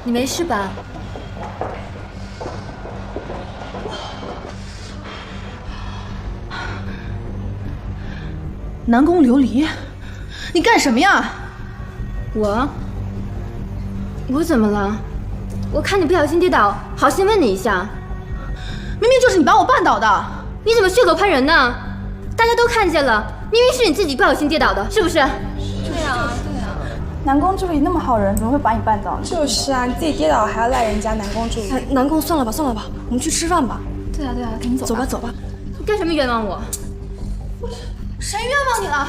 你没事吧？南宫琉璃，你干什么呀？我怎么了？我看你不小心跌倒，好心问你一下。明明就是你把我绊倒的，你怎么血口喷人呢？大家都看见了，明明是你自己不小心跌倒的，是不是？对啊。南宫助理那么好人，怎么会把你绊倒呢？就是啊，你自己跌倒还要赖人家南宫助理。南宫，算了吧，我们去吃饭吧。对啊，赶紧走吧。走吧。你干什么冤枉我？谁冤枉你了？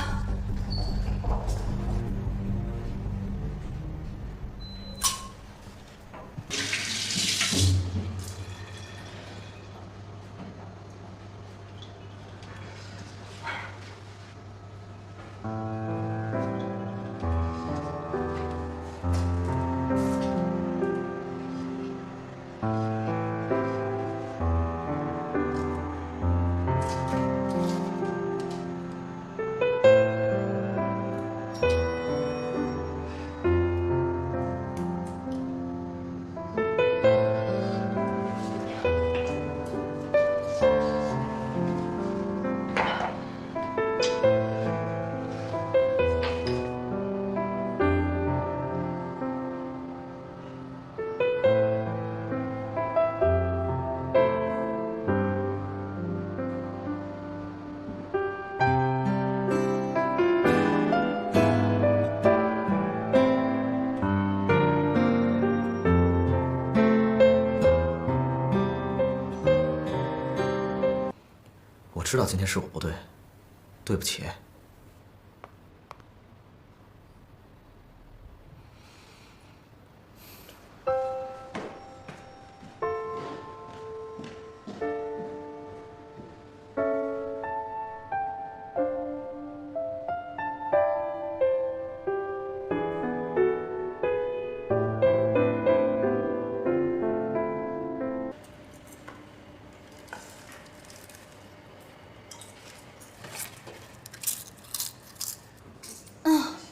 我知道今天是我不对，对不起。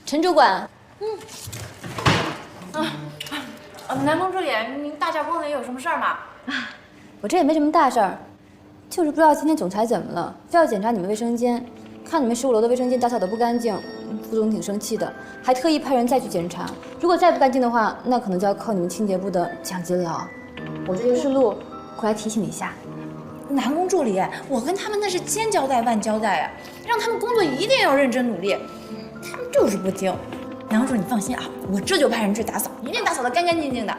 陈主管，南宫助理，您大驾光临，有什么事儿吗？我这也没什么大事儿，就是不知道今天总裁怎么了，非要检查你们卫生间，看你们15楼的卫生间打扫的不干净，副总挺生气的，还特意派人再去检查。如果再不干净的话，那可能就要扣你们清洁部的奖金了。我这就是路过来提醒你一下。南宫助理，我跟他们那是千交代万交代啊，让他们工作一定要认真努力，他们就是不听。南宫助理，你放心啊，我这就派人去打扫，一定打扫得干干净净的。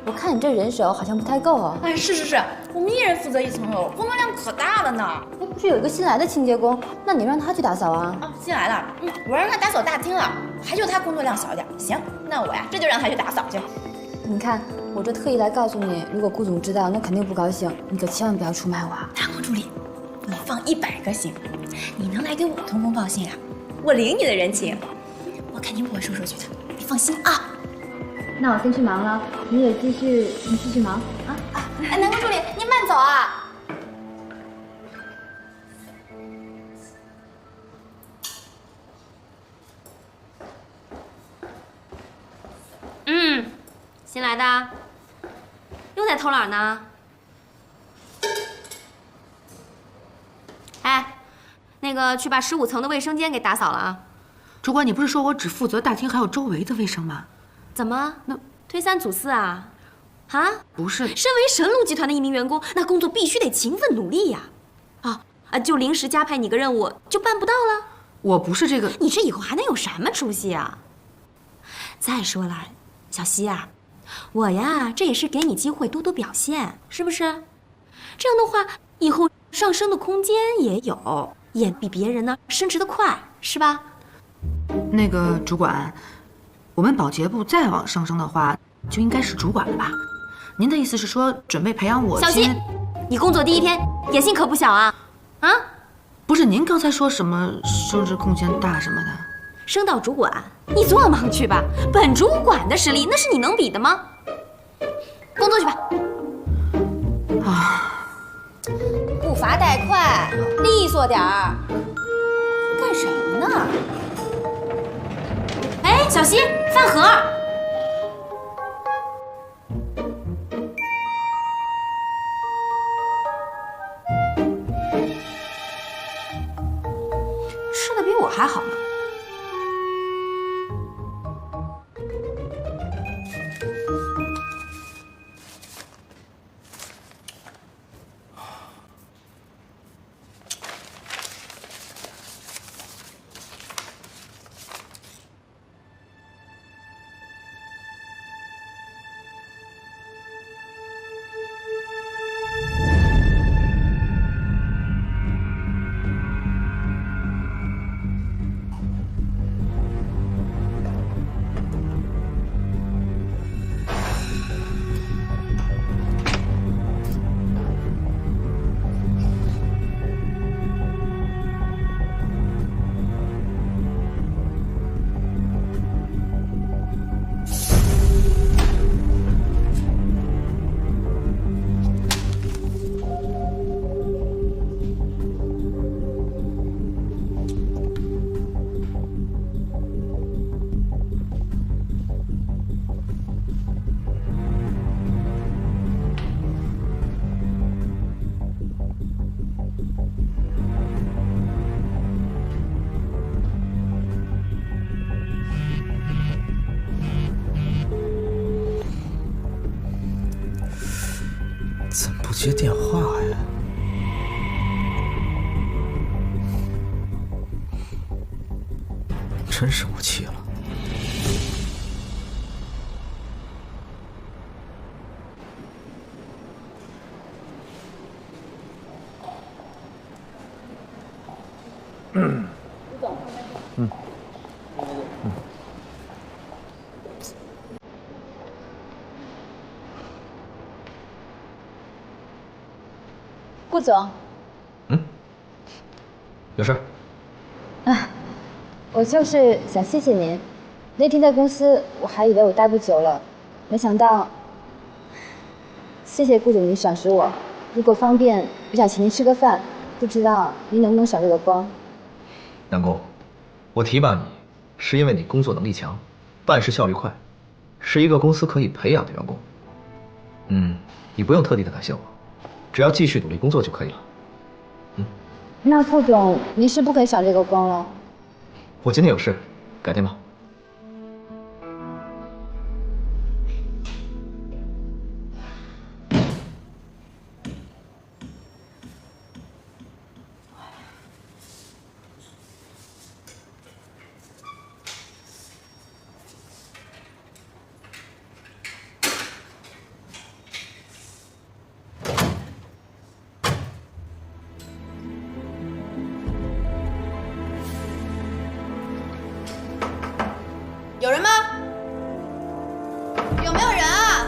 我看你这人手好像不太够啊。哎，是，我们一人负责1层楼，工作量可大了呢。哎，不是有一个新来的清洁工，那你让他去打扫啊？哦，新来了，我让他打扫大厅了，还就他工作量小一点。行，那我呀这就让他去打扫去。你看，我这特意来告诉你，如果顾总知道，那肯定不高兴，你可千万不要出卖我啊。南宫助理，你放100个心，你能来给我通风报信啊，我领你的人情，我肯定不会收手续的，你放心啊。那我先去忙了，你也继续忙啊。哎，南宫助理，您慢走啊。新来的，又在偷懒呢。哎，那个去把15层的卫生间给打扫了啊。主管，你不是说我只负责大厅还有周围的卫生吗？怎么？那推3阻4啊？啊？不是，身为神龙集团的一名员工，那工作必须得勤奋努力呀。就临时加派你个任务，就办不到了。我不是这个，你这以后还能有什么出息啊？再说了，小希啊，我呀，这也是给你机会多多表现，是不是？这样的话，以后上升的空间也有，也比别人呢升职的快，是吧？那个主管，我们保洁部再往上升的话，就应该是主管了吧？您的意思是说，准备培养我？小希，你工作第1天，野心可不小啊！啊？不是，您刚才说什么升职空间大什么的？升到主管，你做梦去吧！本主管的实力，那是你能比的吗？工作去吧。步伐带快，利索点儿。干什么呢？哎，小希，饭盒。接电话呀？真生我气了。顾总，有事儿？我就是想谢谢您。那天在公司，我还以为我待不久了，没想到。谢谢顾总您赏识我。如果方便，我想请您吃个饭，不知道您能不能赏这个光？南宫，我提拔你，是因为你工作能力强，办事效率快，是一个公司可以培养的员工。你不用特地的感谢我，只要继续努力工作就可以了。那顾总，您是不肯赏这个光了？我今天有事，改天吧。有人吗？有没有人啊？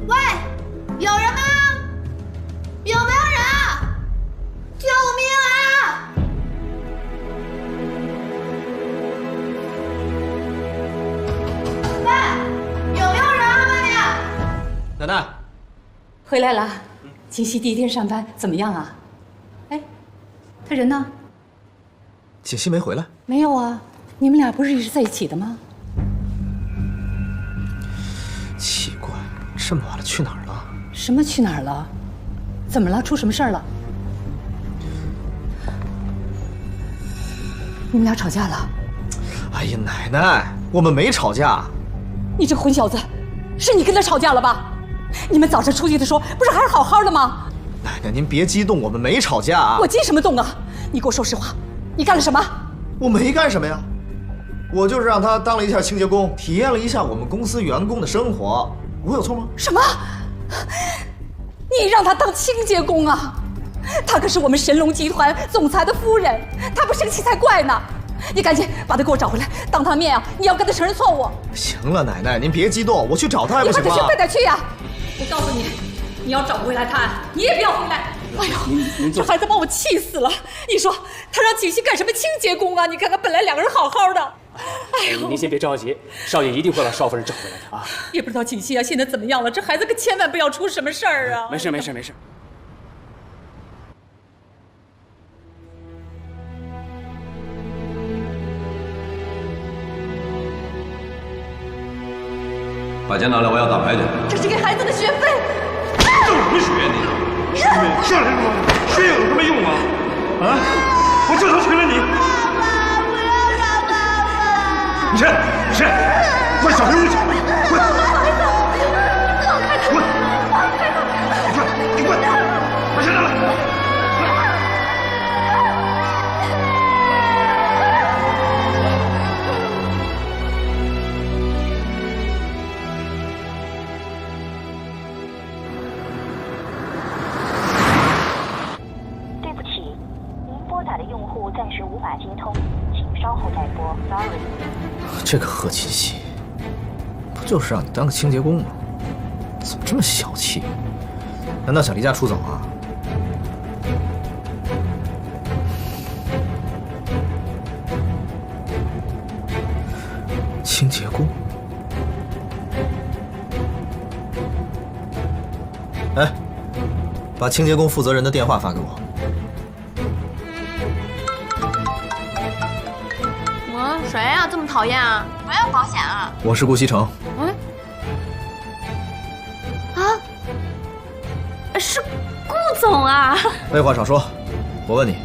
喂，有人吗？有没有人啊？救命啊！喂，有没有人啊？外面？奶奶，回来了。锦溪第一天上班怎么样啊？哎，他人呢？锦溪没回来。没有啊。你们俩不是一直在一起的吗？奇怪，这么晚了去哪儿了？什么去哪儿了？怎么了？出什么事儿了？你们俩吵架了？哎呀，奶奶，我们没吵架。你这混小子，是你跟他吵架了吧？你们早上出去的时候不是还是好好的吗？奶奶，您别激动，我们没吵架啊。我激什么动啊？你给我说实话，你干了什么？我没干什么呀，我就是让他当了一下清洁工，体验了一下我们公司员工的生活，我有错吗？什么？你让他当清洁工啊？他可是我们神龙集团总裁的夫人，他不生气才怪呢！你赶紧把他给我找回来，当他面啊，你要跟他承认错误。行了，奶奶，您别激动，我去找他还不行吗？你快点去，快点去呀！我告诉你，你要找不回来他，你也不要回来。哎呦，这孩子把我气死了！你说他让锦溪干什么清洁工啊？你看看，本来两个人好好的。哎呦，您先别着急，少爷一定会把少夫人找回来的啊！也不知道锦溪啊现在怎么样了，这孩子可千万不要出什么事儿啊！没事没事没事。把钱拿来，我要打牌去。这是给孩子的学费。挣什么学你？上来说，学有什么用啊？啊！我这都成了你。爸爸，不要让爸爸！你谁？谁？快小心入去！滚！滚！你滚！把钱拿来！对不起，您拨打的用户暂时无法接通，请稍后再拨。Sorry。这个贺锦溪，不就是让你当个清洁工吗？怎么这么小气？难道想离家出走啊？清洁工？哎，把清洁工负责人的电话发给我。谁呀？这么么讨厌啊？不要保险啊？我是顾西城。是顾总啊。废话少说，我问你，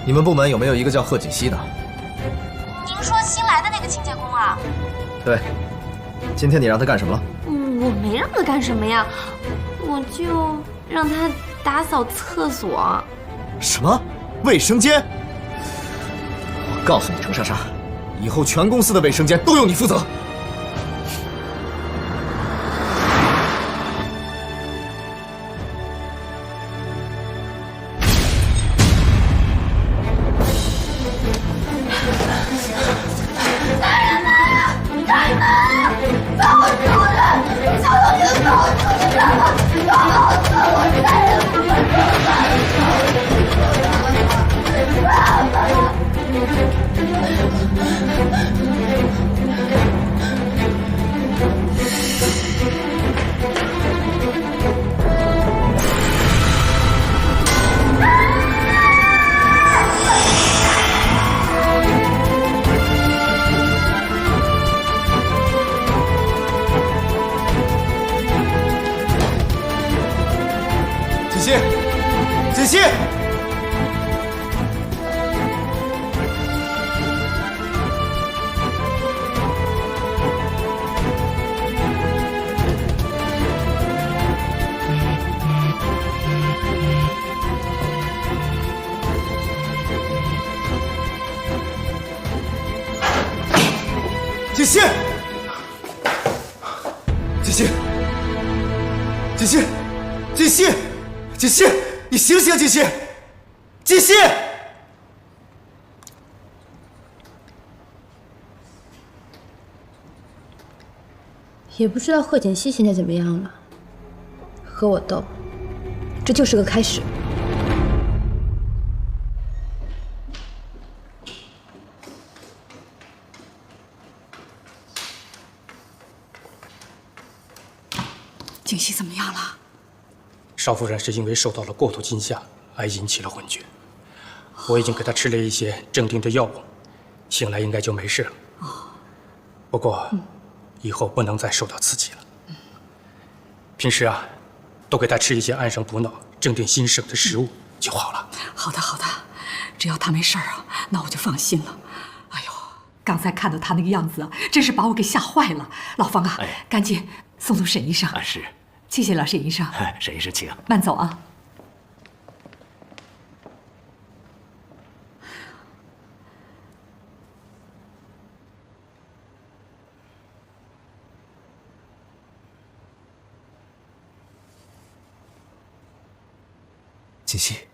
你们部门有没有一个叫贺锦熙的？您说新来的那个清洁工啊？对，今天你让他干什么了？我没让他干什么呀，我就让他打扫厕所。什么？卫生间？我告诉你，程莎莎，以后全公司的卫生间都由你负责。锦溪，锦溪，锦溪，锦溪，锦溪，锦溪，你醒醒，锦溪，锦溪！也不知道贺锦熙现在怎么样了，和我斗，这就是个开始。锦溪怎么样了？少夫人是因为受到了过度惊吓而引起了昏厥，我已经给她吃了一些镇定的药物，醒来应该就没事了。不过，以后不能再受到刺激了。平时啊，多给她吃一些安神补脑、镇定心神的食物就好了。好的，好的，只要他没事啊，那我就放心了。哎呦，刚才看到他那个样子啊，真是把我给吓坏了。老方啊，赶紧送送沈医生。是。谢谢了，沈医生。沈医生，请慢走啊。锦溪，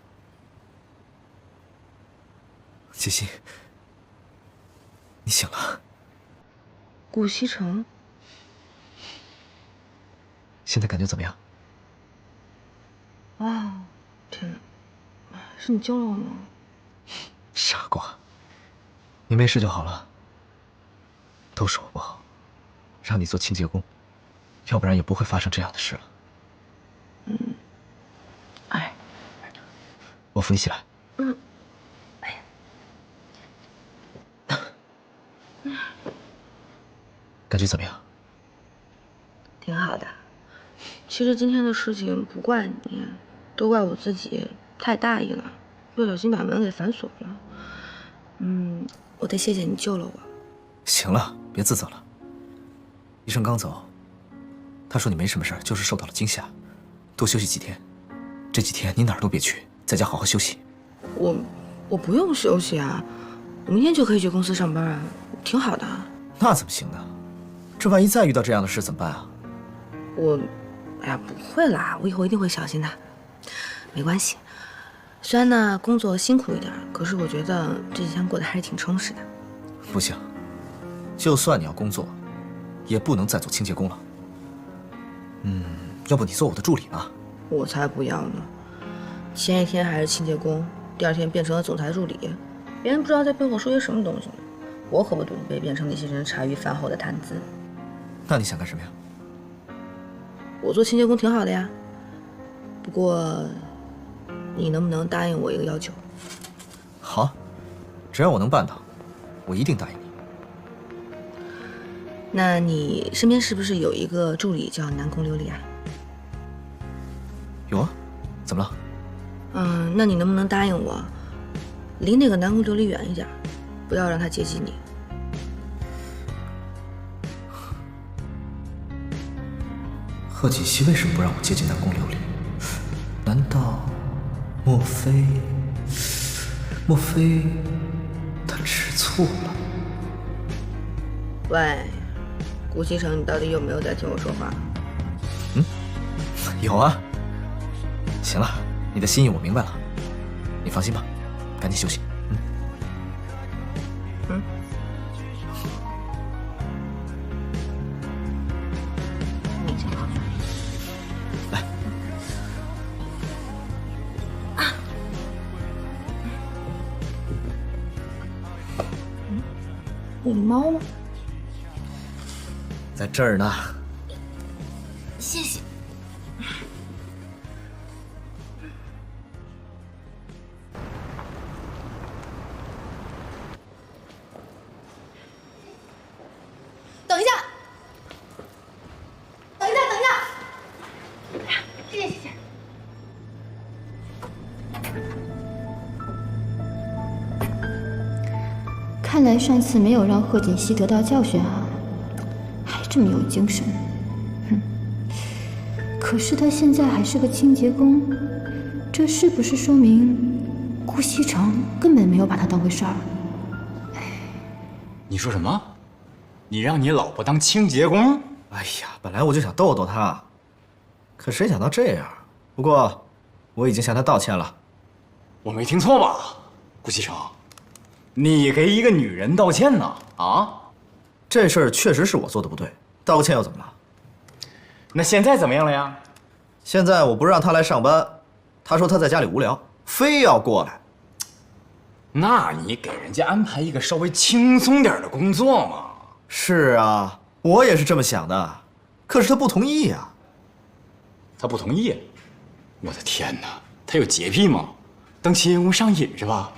锦溪，你醒了。顾西城。现在感觉怎么样？哦，天哪，是你救了我吗？傻瓜，你没事就好了。都是我不好，让你做清洁工，要不然也不会发生这样的事了。哎，我扶你起来。感觉怎么样？挺好的。其实今天的事情不怪你，都怪我自己太大意了，不小心把门给反锁了。我得谢谢你救了我。行了，别自责了。医生刚走，他说你没什么事，就是受到了惊吓，多休息几天。这几天你哪儿都别去，在家好好休息。我不用休息啊，我明天就可以去公司上班啊，挺好的。那怎么行呢？这万一再遇到这样的事怎么办啊？哎呀，不会啦，我以后一定会小心的。没关系，虽然呢工作辛苦一点，可是我觉得这几天过得还是挺充实的。不行，就算你要工作，也不能再做清洁工了。要不你做我的助理吧？我才不要呢！前一天还是清洁工，第二天变成了总裁助理，别人不知道在背后说些什么东西呢。我可不准备变成那些人茶余饭后的谈资。那你想干什么呀？我做清洁工挺好的呀，不过你能不能答应我一个要求？好，只要我能办到，我一定答应你。那你身边是不是有一个助理叫南宫琉璃啊？有啊，怎么了？那你能不能答应我，离那个南宫琉璃远一点，不要让他接近你。贺锦熙为什么不让我接近南宫琉璃？难道莫非他吃醋了？喂，顾西城，你到底有没有在听我说话？有啊。行了，你的心意我明白了，你放心吧，赶紧休息。来。我的猫呢？在这儿呢。谢谢。等一下，等一下，等一下！谢谢，谢谢。看来上次没有让贺锦熙得到教训啊，还这么有精神。哼！可是他现在还是个清洁工，这是不是说明顾西城根本没有把他当回事儿？你说什么？你让你老婆当清洁工？哎呀，本来我就想逗逗她，可谁想到这样。不过，我已经向她道歉了。我没听错吧，顾西城？你给一个女人道歉呢？啊？这事儿确实是我做的不对，道个歉又怎么了？那现在怎么样了呀？现在我不让她来上班，她说她在家里无聊，非要过来。那你给人家安排一个稍微轻松点的工作嘛。是啊，我也是这么想的，可是她不同意呀。她不同意？我的天哪，她有洁癖吗？当清洁工上瘾是吧？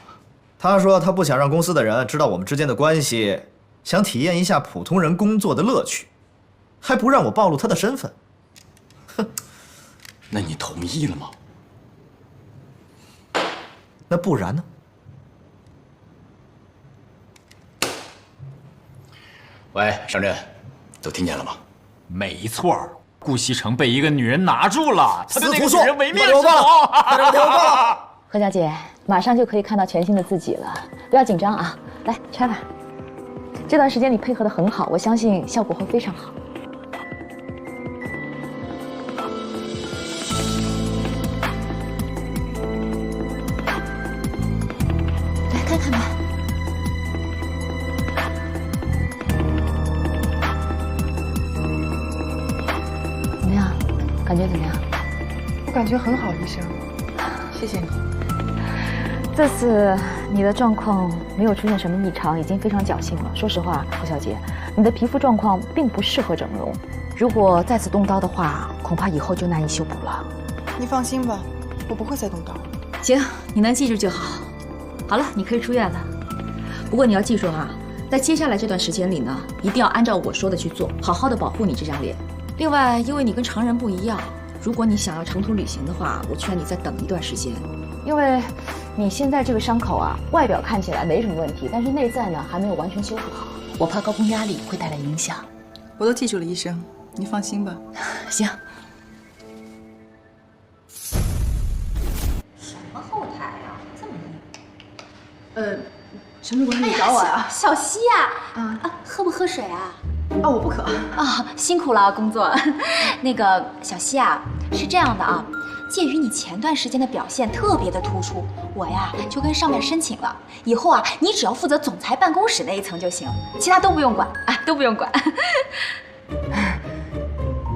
她说她不想让公司的人知道我们之间的关系，想体验一下普通人工作的乐趣，还不让我暴露她的身份。哼，那你同意了吗？那不然呢？喂，上阵，都听见了吗？没错，顾西城被一个女人拿住了，他对那个死女人唯命是从。何小姐，马上就可以看到全新的自己了，不要紧张啊！来，拆吧。这段时间你配合得很好，我相信效果会非常好。来看看吧。怎么样？感觉怎么样？我感觉很好，医生，谢谢你。这次你的状况没有出现什么异常，已经非常侥幸了。说实话，何小姐，你的皮肤状况并不适合整容，如果再次动刀的话，恐怕以后就难以修补了。你放心吧，我不会再动刀。行，你能记住就好。好了，你可以出院了。不过你要记住啊，在接下来这段时间里呢，一定要按照我说的去做，好好的保护你这张脸。另外，因为你跟常人不一样，如果你想要长途旅行的话，我劝你再等一段时间。因为你现在这个伤口啊，外表看起来没什么问题，但是内在呢还没有完全修复好。我怕高空压力会带来影响。我都记住了，医生，你放心吧。行。什么后台啊，这么硬？什么关系？你找我呀？小溪呀，喝不喝水啊？啊，我不渴。啊，辛苦了啊，工作。那个小溪啊，是这样的啊。鉴于你前段时间的表现特别的突出，我呀就跟上面申请了，以后啊你只要负责总裁办公室那一层就行，其他都不用管啊，都不用管。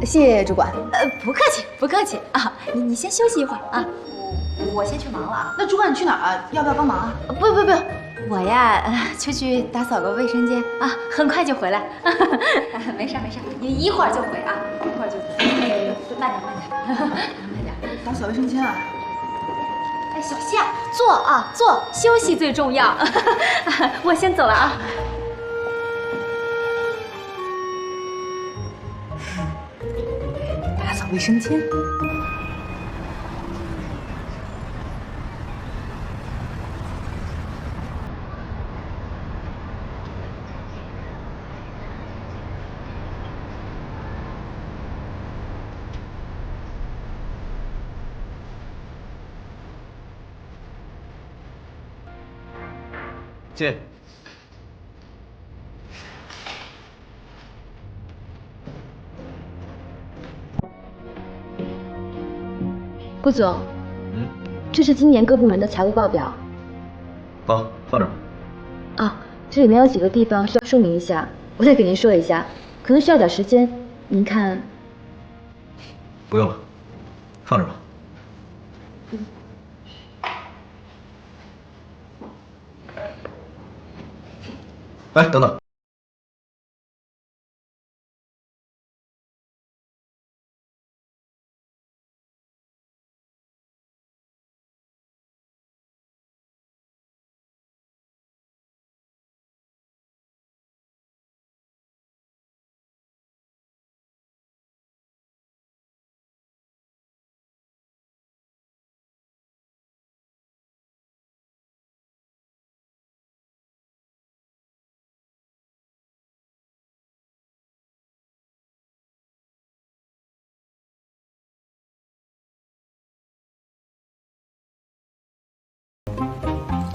谢谢主管。不客气，不客气啊。你先休息一会儿啊，我先去忙了啊。那主管你去哪儿啊？要不要帮忙啊？不，我呀出去打扫个卫生间啊，很快就回来。没事，你一会儿就回啊，一会儿就回。慢点。打扫卫生间啊？哎，小溪啊，坐，休息最重要。我先走了啊。卫生间。进。顾总，这是今年各部门的财务报表。好，放这儿。啊，这里面有几个地方需要说明一下，我再给您说一下，可能需要点时间，您看。不用了，放这儿吧。哎，等等。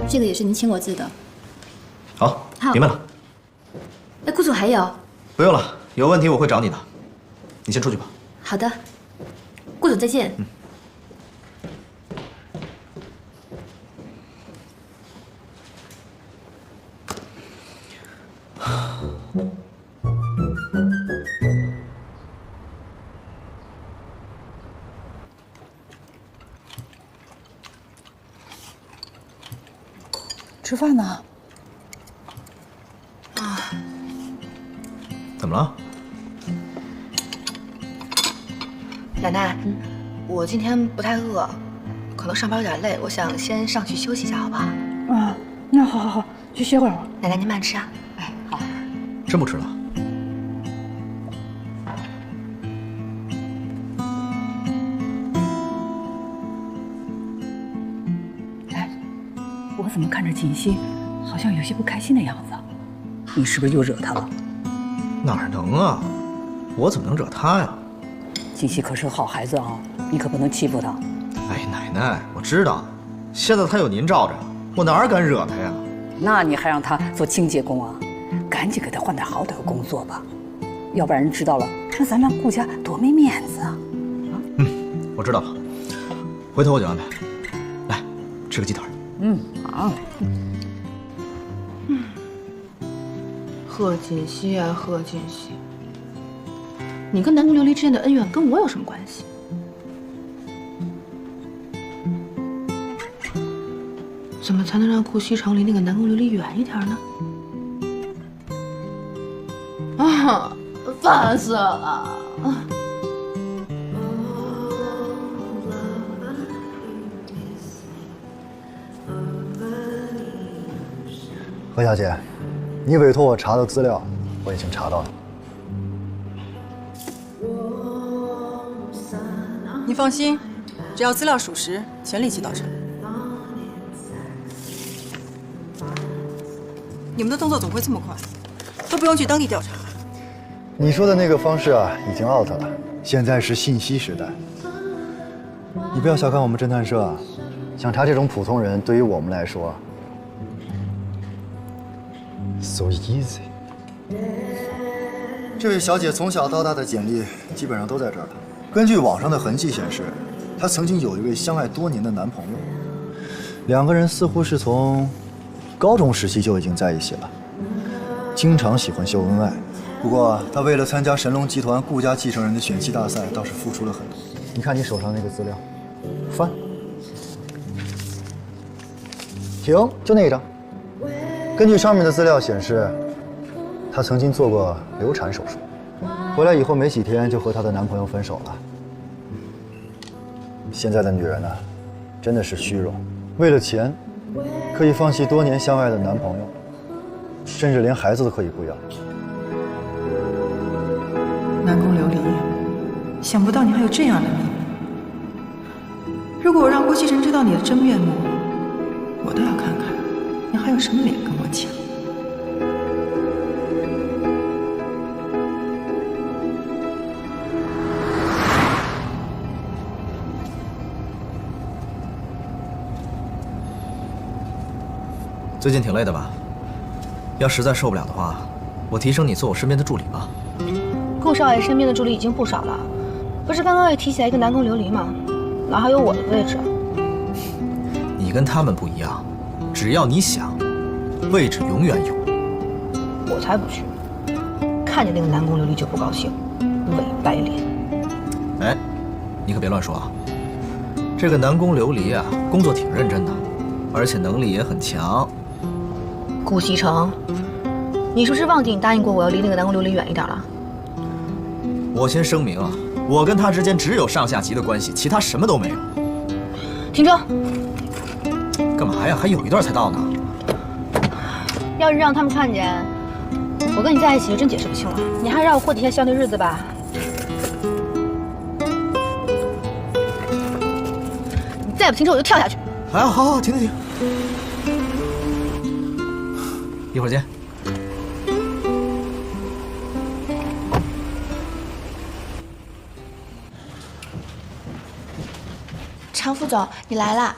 这个也是您亲我字的。好，明白了。哎，顾总还有？不用了，有问题我会找你的。你先出去吧。好的，顾总再见。吃饭呢？啊？怎么了？奶奶，我今天不太饿，可能上班有点累，我想先上去休息一下，好不好？啊，那好好好，去歇会儿。奶奶您慢吃啊。哎，好。真不吃了？我怎么看着锦溪好像有些不开心的样子？你是不是又惹她了？哪能啊？我怎么能惹她呀？锦溪可是个好孩子啊，你可不能欺负她。哎，奶奶，我知道，现在她有您罩着，我哪敢惹她呀？那你还让她做清洁工啊？赶紧给她换点好点的工作吧，要不然人知道了，那咱们顾家多没面子啊！我知道了，回头我就安排。来，吃个鸡腿。好。贺锦溪啊，贺锦溪，你跟南宫琉璃之间的恩怨跟我有什么关系？怎么才能让顾西城离那个南宫琉璃远一点呢？啊，烦死了！何小姐，你委托我查的资料，我已经查到了。你放心，只要资料属实，钱立即到账。你们的动作怎么会这么快？都不用去当地调查。你说的那个方式啊，已经 out 了。现在是信息时代，你不要小看我们侦探社啊，想查这种普通人，对于我们来说 ，so easy。这位小姐从小到大的简历基本上都在这儿了。根据网上的痕迹显示，她曾经有一位相爱多年的男朋友，两个人似乎是从高中时期就已经在一起了，经常喜欢秀恩爱。不过，她为了参加神龙集团顾家继承人的选妻大赛，倒是付出了很多。你看你手上那个资料，翻，停，就那一张。根据上面的资料显示，她曾经做过流产手术，回来以后没几天就和她的男朋友分手了。现在的女人呢，真的是虚荣，为了钱，可以放弃多年相爱的男朋友，甚至连孩子都可以不要。南宫琉璃，想不到你还有这样的秘密。如果我让顾西城知道你的真面目，我都要看看你还有什么脸跟我抢。最近挺累的吧？要实在受不了的话，我提升你做我身边的助理吧。顾少爷身边的助理已经不少了，不是刚刚也提起来一个南宫琉璃吗？哪还有我的位置？你跟他们不一样，只要你想，位置永远有。我才不去！看见那个南宫琉璃就不高兴，伪白脸。哎，你可别乱说啊！这个南宫琉璃啊，工作挺认真的，而且能力也很强。顾西城，你是不是忘记你答应过我要离那个南宫琉璃远一点了？我先声明啊，我跟他之间只有上下级的关系，其他什么都没有。停车！干嘛呀？还有一段才到呢。要是让他们看见我跟你在一起，就真解释不清了。你还是让我过几天消停日子吧。你再不停车，我就跳下去。哎，好，停。一会儿见。常副总，你来啦。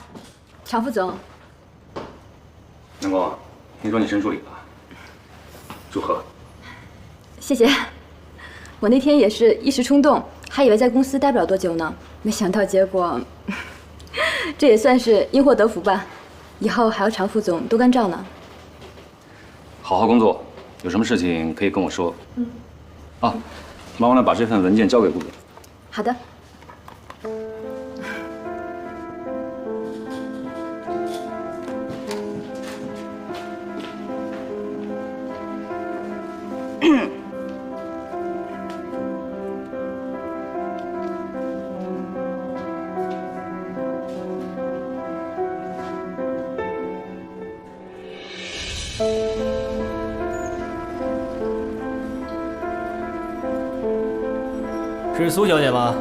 常副总，南宫，听说你升助理了，祝贺。谢谢。我那天也是一时冲动，还以为在公司待不了多久呢，没想到结果，这也算是因祸得福吧。以后还要常副总多关照呢。好好工作，有什么事情可以跟我说。啊，麻烦了把这份文件交给顾总。好的。是苏小姐吗？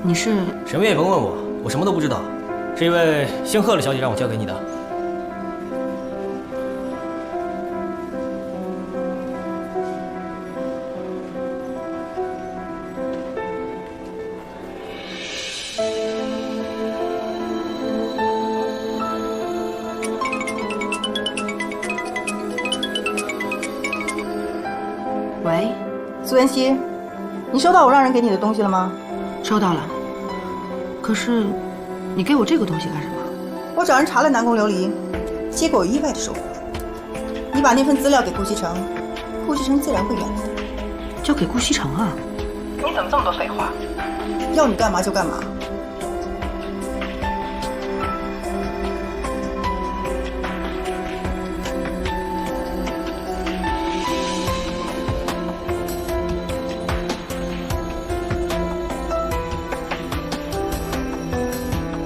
你是？什么也甭问我，我什么都不知道。是一位姓贺的小姐让我交给你的。喂，苏妍希，你收到我让人给你的东西了吗？收到了。可是，你给我这个东西干什么？我找人查了南宫琉璃，结果有意外的收获。你把那份资料给顾西城，顾西城自然会原谅你。交给顾西城啊？你怎么这么多废话？要你干嘛就干嘛。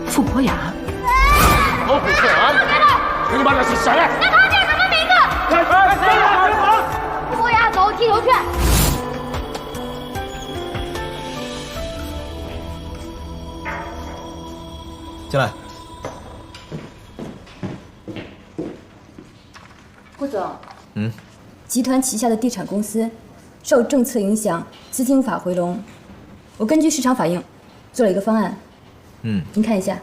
傅博雅，老虎翠安，你妈这是谁？那他叫什么名字？傅博雅，走，踢球去。进来。顾总，嗯，集团旗下的地产公司受政策影响，资金无法回笼。我根据市场反应，做了一个方案。您看一下。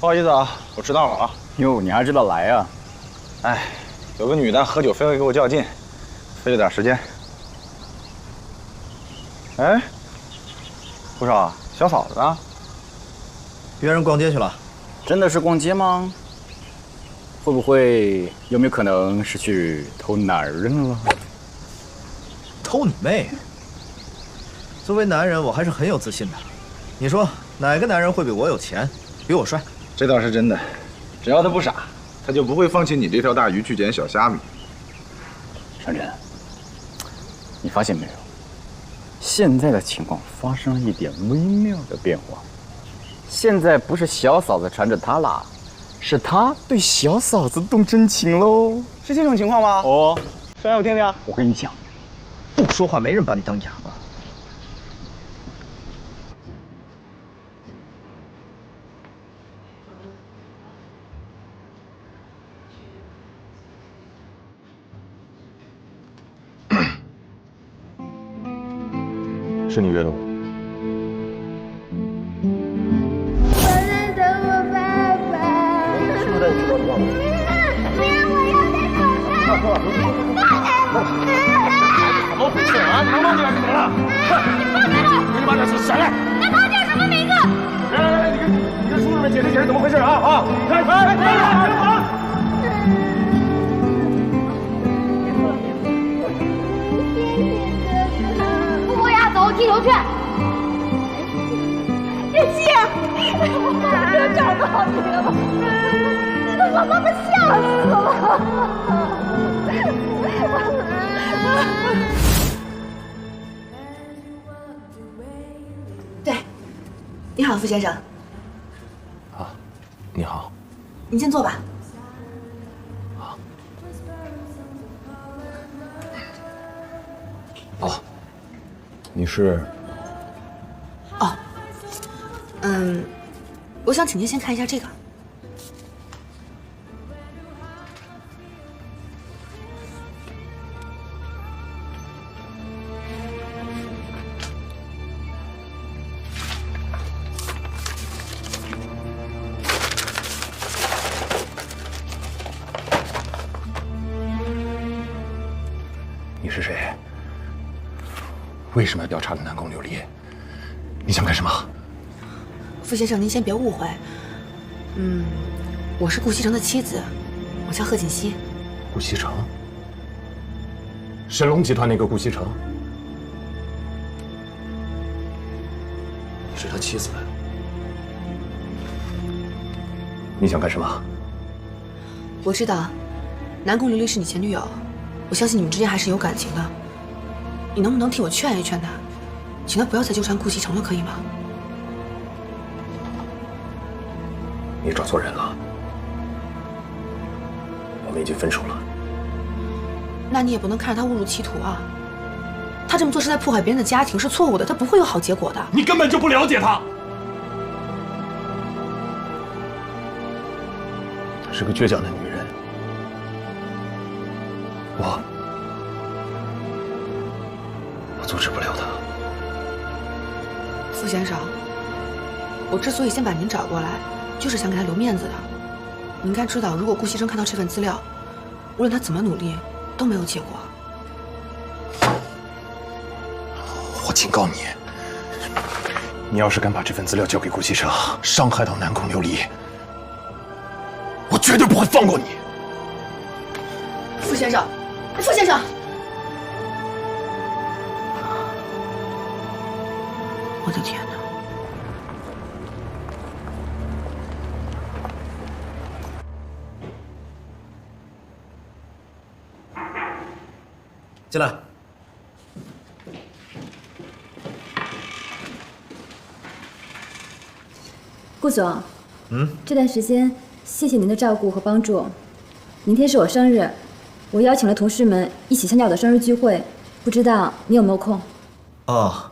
不好意思啊，我迟到了啊。哟，你还知道来啊？哎，有个女的喝酒非要给我较劲，费了点时间。哎，顾少，小嫂子呢？别人逛街去了。真的是逛街吗？会不会有没有可能是去偷男人了？偷你妹！作为男人，我还是很有自信的。你说哪个男人会比我有钱，比我帅？这倒是真的，只要他不傻，他就不会放弃你这条大鱼去捡小虾米。珊珊，你发现没有？现在的情况发生了一点微妙的变化。现在不是小嫂子缠着他啦，是他对小嫂子动真情喽。是这种情况吗？哦，说来我听听。我跟你讲，不说话没人把你当哑巴。是你约的我。我在等我爸爸。是不是带你去找你爸爸？不要，我要在手上。怎么回事啊？能忘点怎么了？你放开我！给你把点事下来。那帮叫什么名字？来，你跟叔叔们解释怎么回事啊！来，干嘛？不要走，踢球去。月姬，我终于找到你了，你都把妈妈吓死了。对，你好，傅先生。啊，你好。您先坐吧。哦，你是？哦，我想请您先看一下这个。你是谁？为什么要调查南宫琉璃？你想干什么？傅先生，您先别误会。我是顾西城的妻子，我叫贺锦熙。顾西城？神龙集团那个顾西城？你是他妻子？你想干什么？我知道，南宫琉璃是你前女友，我相信你们之间还是有感情的。你能不能替我劝一劝他，请他不要再纠缠顾西城了，可以吗？你找错人了，我们已经分手了。那你也不能看着他误入歧途啊！他这么做是在破坏别人的家庭，是错误的，他不会有好结果的。你根本就不了解他。她是个倔强的女人，我阻止不了她。傅先生，我之所以先把您找过来，就是想给他留面子的。你应该知道，如果顾西城看到这份资料，无论他怎么努力，都没有结果。我警告你，你要是敢把这份资料交给顾西城，伤害到南宫琉璃，我绝对不会放过你。傅先生，傅先生，我的天哪！进来。顾总，这段时间谢谢您的照顾和帮助。明天是我生日，我邀请了同事们一起参加我的生日聚会，不知道你有没有空？哦，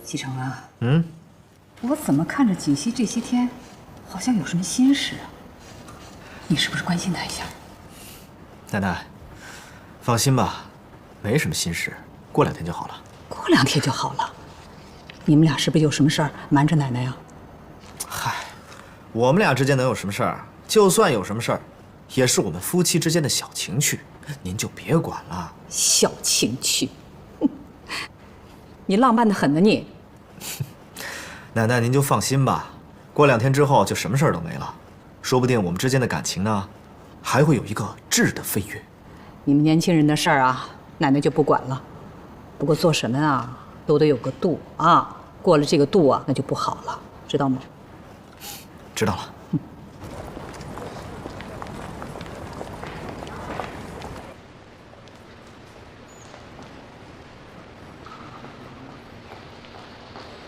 西城啊，我怎么看着锦溪这些天好像有什么心事啊？你是不是关心她一下？奶奶，放心吧，没什么心事，过2天就好了。过2天就好了？你们俩是不是有什么事儿瞒着奶奶呀？嗨，我们俩之间能有什么事儿？就算有什么事儿，也是我们夫妻之间的小情趣，您就别管了。小情趣，你浪漫的很呢你。奶奶，您就放心吧，过2天之后就什么事儿都没了，说不定我们之间的感情呢，还会有一个质的飞跃。你们年轻人的事儿啊，奶奶就不管了。不过做什么啊，都得有个度啊，过了这个度啊，那就不好了，知道吗？知道了。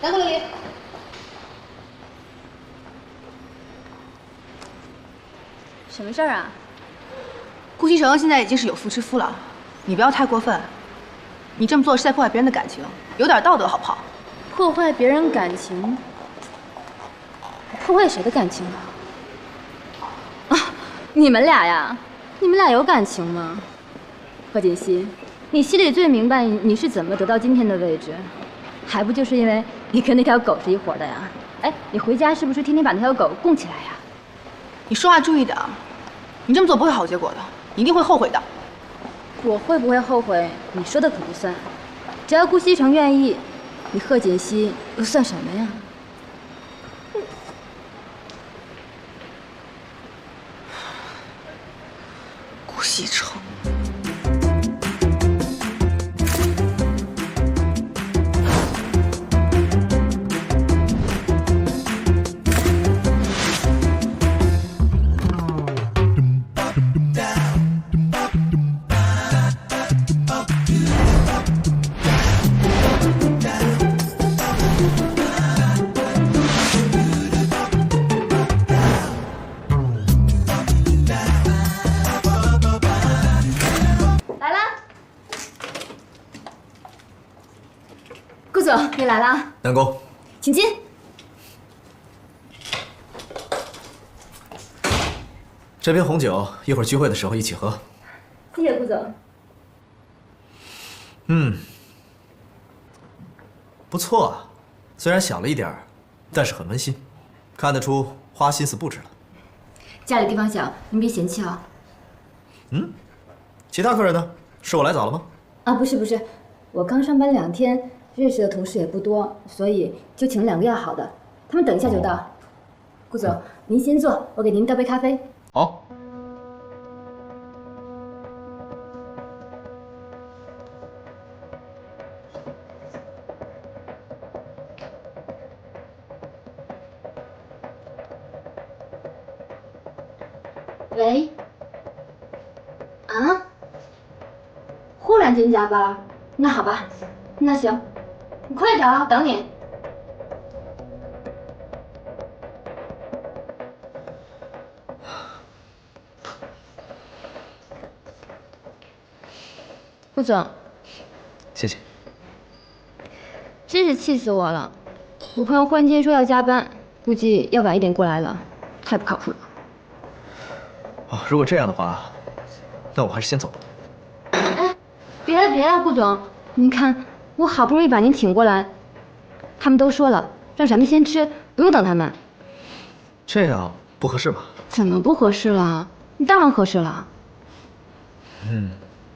南宫琉璃，什么事儿啊？顾西城现在已经是有妇之夫了，你不要太过分。你这么做是在破坏别人的感情，有点道德好不好？破坏别人感情？破坏谁的感情啊？你们俩呀？你们俩有感情吗？贺锦熙，你心里最明白你是怎么得到今天的位置，还不就是因为你跟那条狗是一伙的呀？哎，你回家是不是天天把那条狗供起来呀？你说话注意点啊！你这么做不会好结果的，你一定会后悔的。我会不会后悔？你说的可不算。只要顾西城愿意，你贺锦熙又算什么呀？顾西城。顾总，你来啦！南宫，请进。这瓶红酒一会儿聚会的时候一起喝。谢谢顾总。不错啊，虽然小了一点儿，但是很温馨，看得出花心思布置了。家里地方小，您别嫌弃啊。其他客人呢？是我来早了吗？啊，不是，我刚上班2天，认识的同事也不多，所以就请了2个要好的，他们等一下就到。顾总，您先坐，我给您倒杯咖啡。好。喂？啊？忽然间加班？那好吧，那行，你快点啊，等你。顾总，谢谢。真是气死我了！我朋友忽然间说要加班，估计要晚一点过来了，太不靠谱了。哦，如果这样的话，那我还是先走吧。哎，别了，顾总，您看我好不容易把您请过来，他们都说了让咱们先吃，不用等他们。这样不合适吧？怎么不合适了？你当然合适了。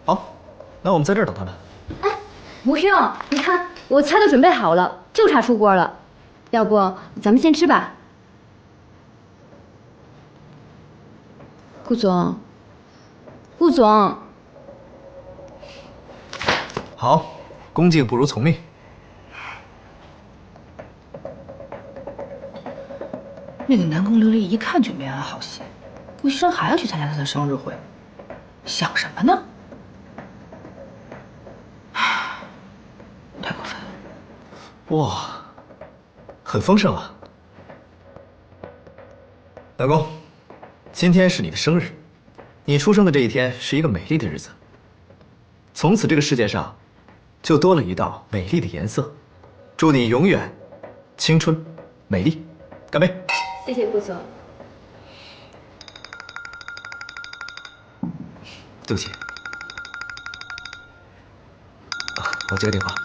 好，那我们在这儿等他们。哎，不用，你看我菜都准备好了，就差出锅了。要不咱们先吃吧。顾总，顾总。好，恭敬不如从命。那个南宫琉璃一看就没安好心，顾西城还要去参加他的生日会，想什么呢？太过分了！哇，很丰盛啊。南宫，今天是你的生日，你出生的这一天是一个美丽的日子。从此这个世界上就多了一道美丽的颜色，祝你永远青春美丽，干杯！谢谢顾总。对不起，我接个电话。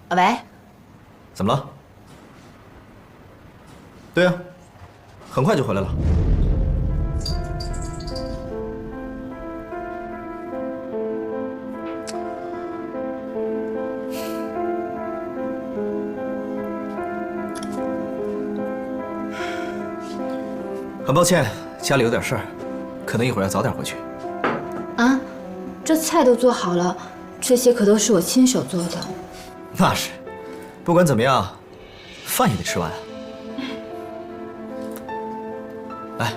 喂，怎么了？对呀，很快就回来了。很抱歉，家里有点事儿，可能一会儿要早点回去。啊，这菜都做好了，这些可都是我亲手做的。那是，不管怎么样，饭也得吃完啊。来，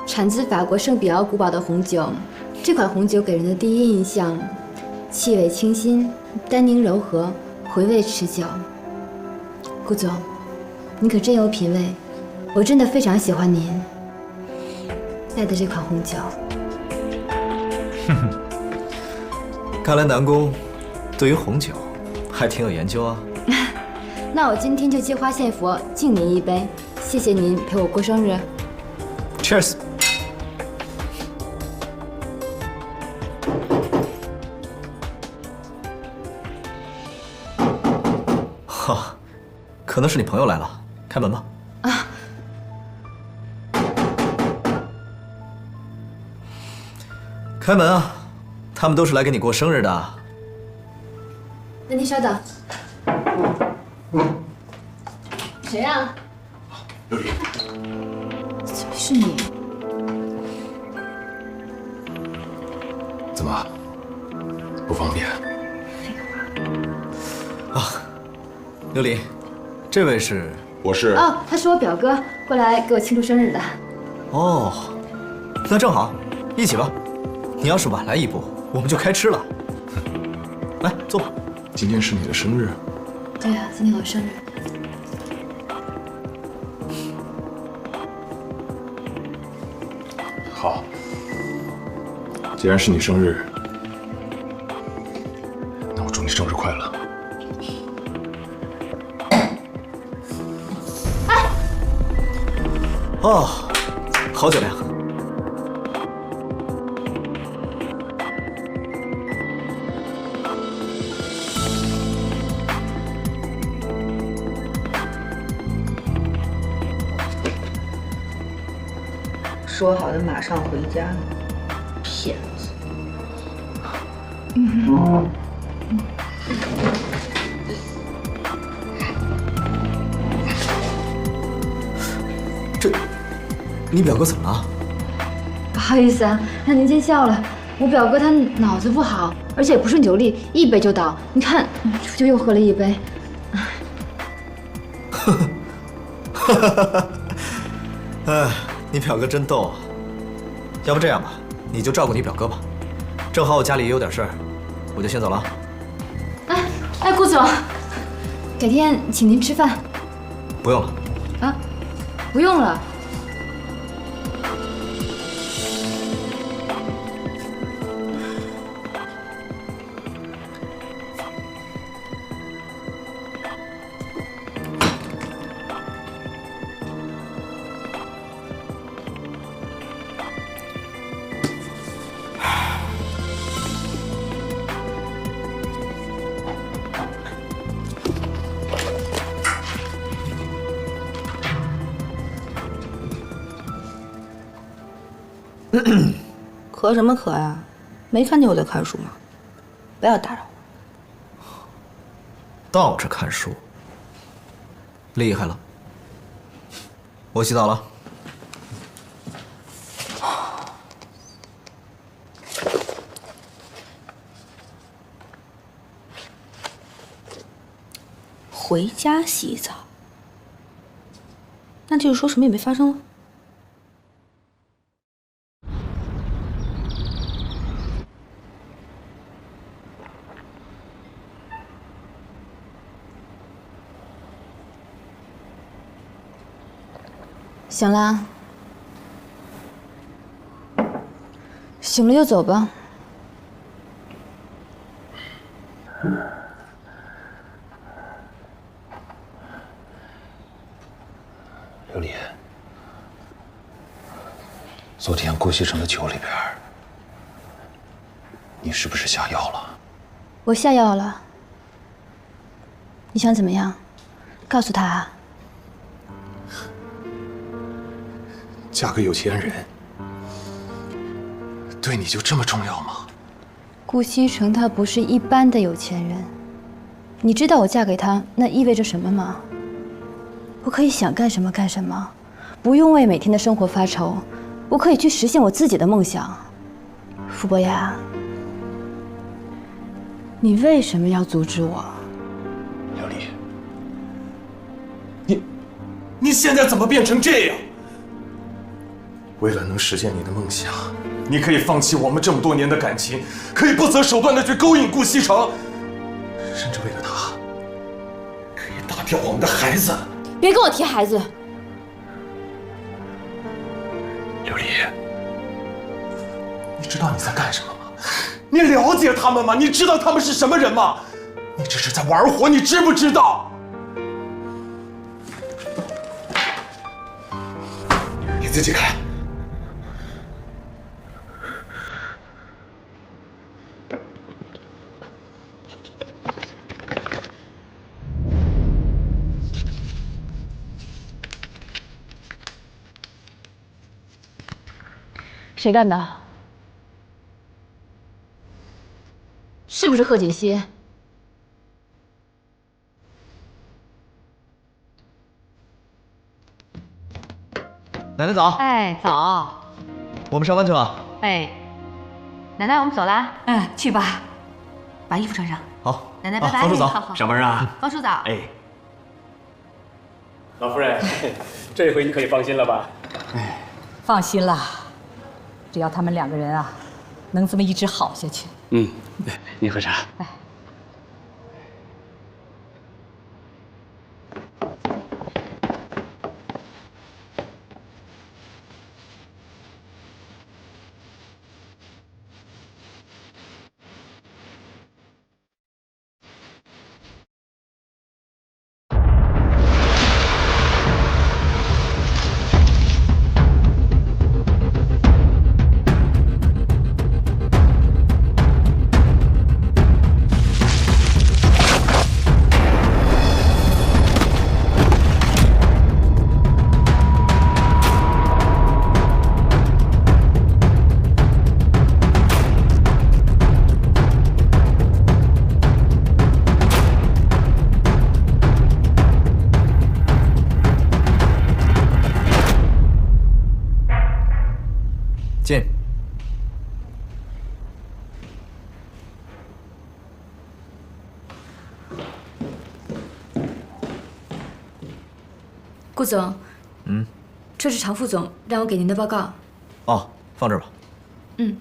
产自法国圣彼奥古堡的红酒，这款红酒给人的第一印象，气味清新，单宁柔和，回味持久。顾总，你可真有品味，我真的非常喜欢您带的这款红酒。哼哼，看来南宫对于红酒还挺有研究啊。那我今天就借花献佛，敬您一杯，谢谢您陪我过生日。Cheers。哈，可能是你朋友来了，开门吧。啊。开门啊！他们都是来给你过生日的。那您稍等。谁呀？琉璃。怎么是你？怎么？不方便？啊，琉璃，这位是？我是。哦，他是我表哥，过来给我庆祝生日的。哦，那正好，一起吧。你要是晚来一步，我们就开吃了。来，坐吧。今天是你的生日。对啊，今天我生日。好，既然是你生日，那我祝你生日快乐。哦，好酒量。说好的马上回家呢，骗子！这，你表哥怎么了？不好意思啊，让您见笑了。我表哥他脑子不好，而且不顺酒力，一杯就倒。你看，就又喝了一杯。哎，你表哥真逗啊！要不这样吧，你就照顾你表哥吧。正好我家里也有点事儿，我就先走了。哎，顾总，改天请您吃饭。不用了。啊，不用了。咳什么咳呀？没看见我在看书吗？不要打扰我。倒着看书，厉害了。我洗澡了。回家洗澡，那就是说什么也没发生了。醒啦，醒了就走吧。昨天顾西城的酒里边，你是不是下药了？我下药了。你想怎么样？告诉他啊。嫁个有钱人，对你就这么重要吗？顾西城他不是一般的有钱人，你知道我嫁给他那意味着什么吗？我可以想干什么干什么，不用为每天的生活发愁，我可以去实现我自己的梦想。傅博雅，你为什么要阻止我？刘丽，你现在怎么变成这样？为了能实现你的梦想，你可以放弃我们这么多年的感情，可以不择手段的去勾引顾西城，甚至为了他，可以打掉我们的孩子。别跟我提孩子。刘丽，你知道你在干什么吗？你了解他们吗？你知道他们是什么人吗？你这是在玩火，你知不知道？你自己看。谁干的？是不是贺锦熙？奶奶早。哎，早。我们上班去了。哎，奶奶，我们走啦。嗯，去吧。把衣服穿上。好。奶奶，拜拜。方叔早。好好上班啊。方叔早。哎，老夫人，这回你可以放心了吧？哎，放心啦，只要他们两个人啊，能这么一直好下去。嗯，您喝茶。哎。进。顾总，这是常副总让我给您的报告。哦，放这儿吧。嗯。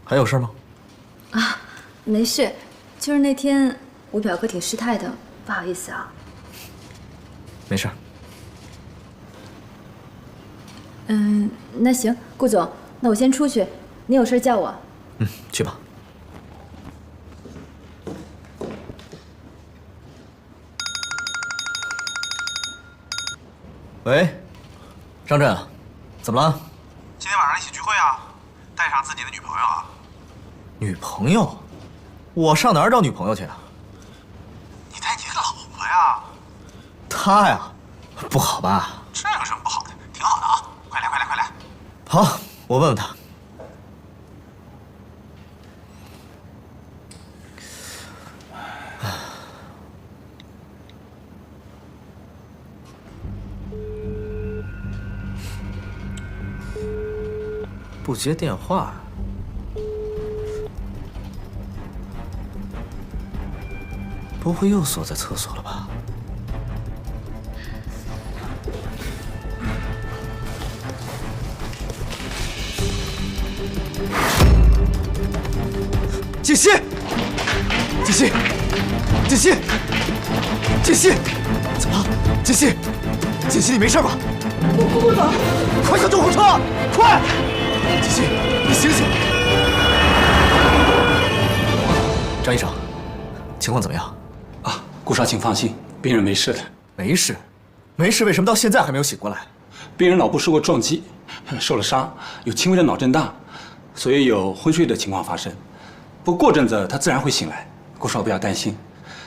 还有事吗？啊，没事，就是那天我表哥挺失态的，不好意思啊。没事。那行，顾总，那我先出去，你有事叫我。去吧。喂，张震，怎么了？今天晚上一起聚会啊，带上自己的女朋友啊。女朋友？我上哪儿找女朋友去啊？你带你的老婆呀。她呀，不好吧？这有什么不好的？挺好的啊！快来快来快来！好，我问问她。不接电话，不会又锁在厕所了吧？锦溪，锦溪，锦溪，锦溪，怎么了？锦溪，锦溪，你没事吧？顾总，快叫救护车！快！锦溪，你醒醒！张医生，锦情况怎么样？啊，顾少，请放心，病人没事的。没事，没事，为什么到现在还没有醒过来？病人脑部受过撞击，受了伤，有轻微的脑震荡，所以有昏睡的情况发生。不过阵子他自然会醒来，顾少不要担心，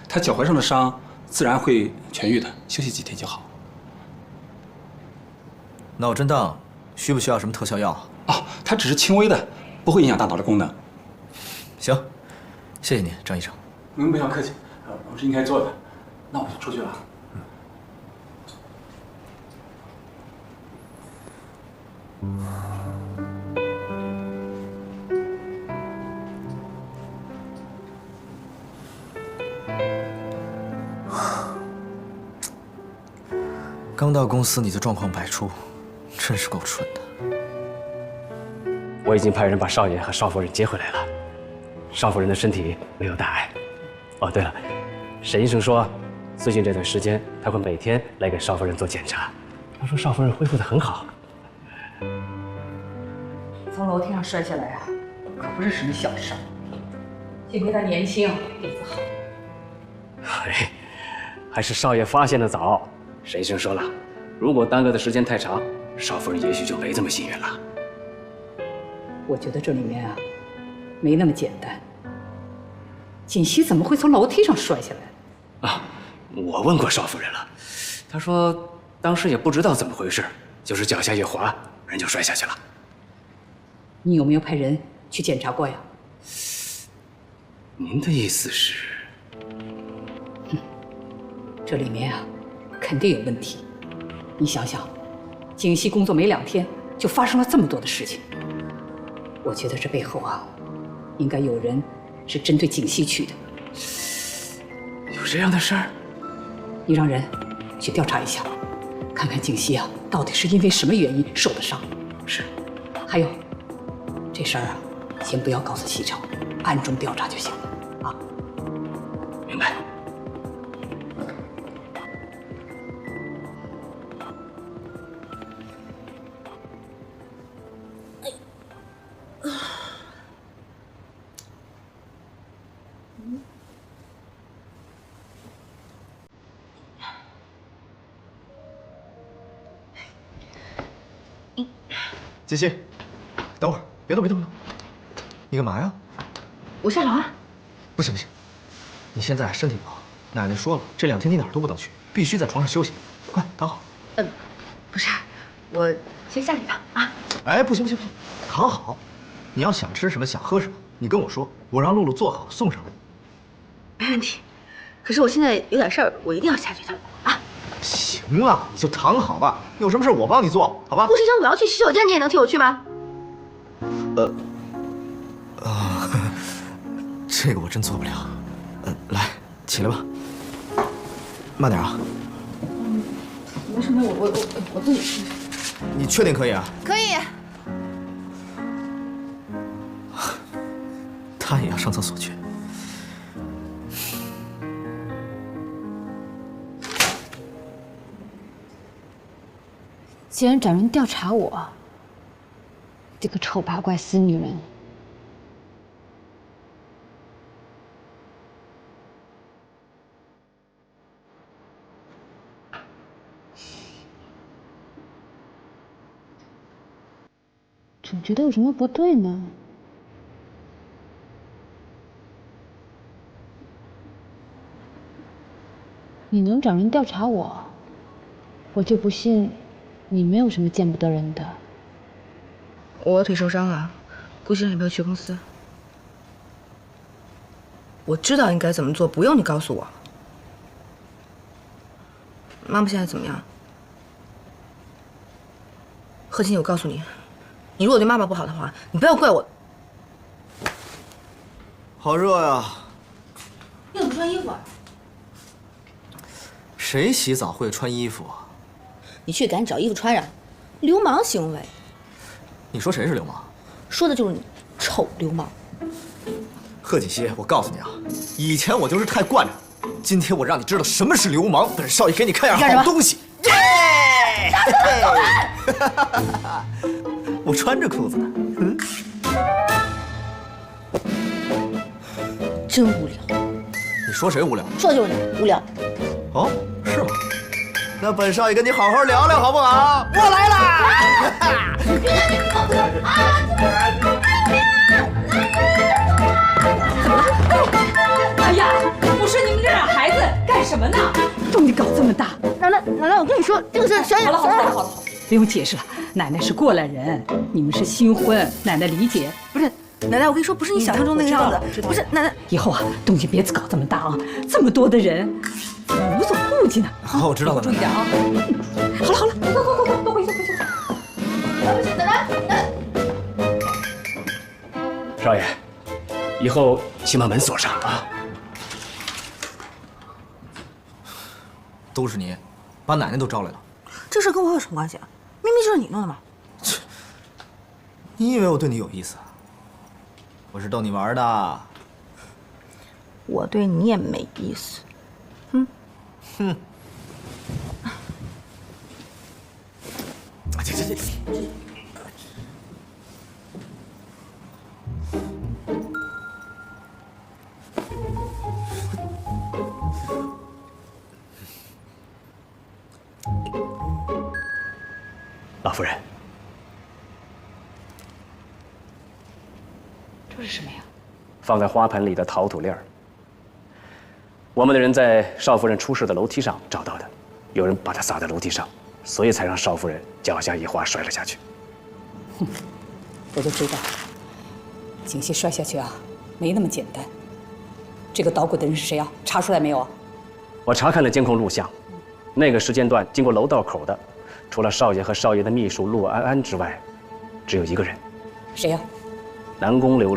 他脚踝上的伤自然会痊愈的，休息几天就好。脑震荡需不需要什么特效药？哦，它只是轻微的，不会影响大脑的功能。行，谢谢你，张医生。您不要客气，我是应该做的。那我就出去了。刚到公司你就状况百出，真是够蠢的。我已经派人把少爷和少夫人接回来了，少夫人的身体没有大碍。哦，对了，沈医生说，最近这段时间他会每天来给少夫人做检查。他说少夫人恢复得很好。从楼梯上摔下来啊，可不是什么小事儿。幸亏他年轻，底子好。哎，还是少爷发现的早。沈医生说了，如果耽搁的时间太长，少夫人也许就没这么幸运了。我觉得这里面啊，没那么简单。锦溪怎么会从楼梯上摔下来？啊，我问过少夫人了，她说当时也不知道怎么回事，就是脚下一滑，人就摔下去了。你有没有派人去检查过呀？您的意思是？这里面啊，肯定有问题。你想想，锦溪工作没2天，就发生了这么多的事情。我觉得这背后啊，应该有人是针对锦溪去的。有这样的事儿？你让人去调查一下，看看锦溪啊，到底是因为什么原因受的伤。是。还有，这事儿啊，先不要告诉西城，暗中调查就行了啊。明白。锦溪，等会儿，别动，别动，你干嘛呀？我下床啊。不行不行，你现在身体不好，奶奶说了，这2天你哪儿都不能去，必须在床上休息。快躺好。不是，我先下去一趟啊。哎，不行不行不行，躺好。你要想吃什么，想喝什么，你跟我说，我让露露做好送上来。没问题。可是我现在有点事儿，我一定要下去一趟啊。行了，你就躺好吧。有什么事我帮你做，好吧？顾西城，我要去洗手间，你也能替我去吗？这个我真做不了。来，起来吧。慢点啊。没事没事，我自己去。你确定可以啊？可以。他也要上厕所去。竟然找人调查我，这个丑八怪死女人！总觉得有什么不对呢？你能找人调查我，我就不信你没有什么见不得人的。我腿受伤了，顾先生有没有去公司？我知道应该怎么做，不用你告诉我。妈妈现在怎么样？贺琴，我告诉你，你如果对妈妈不好的话，你不要怪我。好热呀！你怎么穿衣服啊？谁洗澡会穿衣服啊？你去赶紧找衣服穿上，流氓行为。你说谁是流氓？说的就是你，臭流氓。贺锦溪，我告诉你啊，以前我就是太惯着，今天我让你知道什么是流氓。本少爷给你看样好东西。我穿着裤子呢。真无聊。你说谁无聊？说就是你无聊。哦，是吗？那本少爷跟你好好聊聊好不好？我来啦！哎呀，我说你们这俩孩子干什么呢？动静搞这么大！奶奶，我跟你说，这个是小野。好了，不用解释了。奶奶是过来人，你们是新婚，奶奶理解。不是，奶奶，我跟你说，不是你想象中那个样子。不是，奶奶，以后啊，动静别搞这么大啊，这么多的人，无所顾忌呢。好，我知道了。注意点啊。好了，快，都回去。奶奶。少爷，以后请把门锁上啊。都是你，把奶奶都招来了。这事跟我有什么关系啊？明明就是你弄的嘛！你以为我对你有意思？我是逗你玩的。我对你也没意思。哼。老夫人，这是什么呀？放在花盆里的陶土粒儿。我们的人在少夫人出事的楼梯上找到的，有人把它撒在楼梯上，所以才让少夫人脚下一滑摔了下去。哼，我就知道，景熙摔下去啊，没那么简单。这个捣鬼的人是谁啊？查出来没有啊？我查看了监控录像，那个时间段经过楼道口的，除了少爷和少爷的秘书陆安安之外，只有一个人。谁呀？南宫琉璃